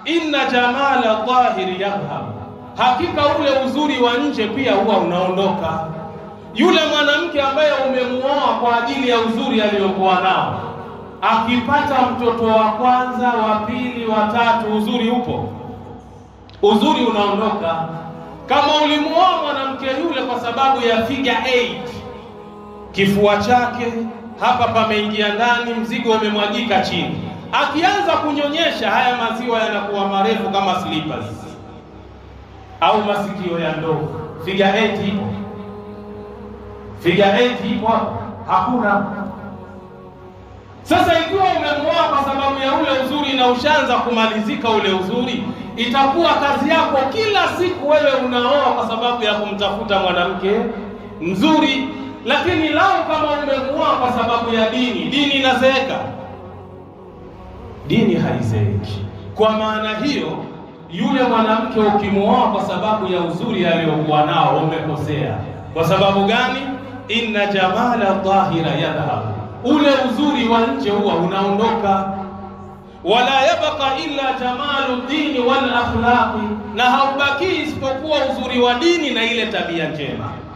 inna jamala dhahiri yadhhab, hakika ule uzuri wa nje pia huwa unaondoka. Yule mwanamke ambaye umemuoa kwa ajili ya uzuri aliyokuwa nao, akipata mtoto wa kwanza, wa pili, wa tatu, uzuri upo, uzuri unaondoka. Kama ulimuoa mwanamke yule kwa sababu ya figure 8, kifua chake hapa pameingia ndani, mzigo umemwagika chini, akianza kunyonyesha haya maziwa yanakuwa marefu kama slippers, au masikio ya ndovu. Figure 8 ipo? Figure 8 ipo? Hakuna. Sasa ikiwa umemuoa kwa sababu ya ule uzuri na ushaanza kumalizika ule uzuri, itakuwa kazi yako kila siku wewe unaoa kwa sababu ya kumtafuta mwanamke mzuri. Lakini lao kama umemuoa kwa sababu ya dini, dini inazeeka? Dini haizeeki. Kwa maana hiyo, yule mwanamke ukimuoa kwa sababu ya uzuri aliyokuwa nao, umekosea. Kwa sababu gani? Inna jamala dhahira yadhhab, ule uzuri wa nje huwa unaondoka. Wala yabqa illa jamalu dini wal akhlaqi, na haubaki isipokuwa uzuri wa dini na ile tabia njema.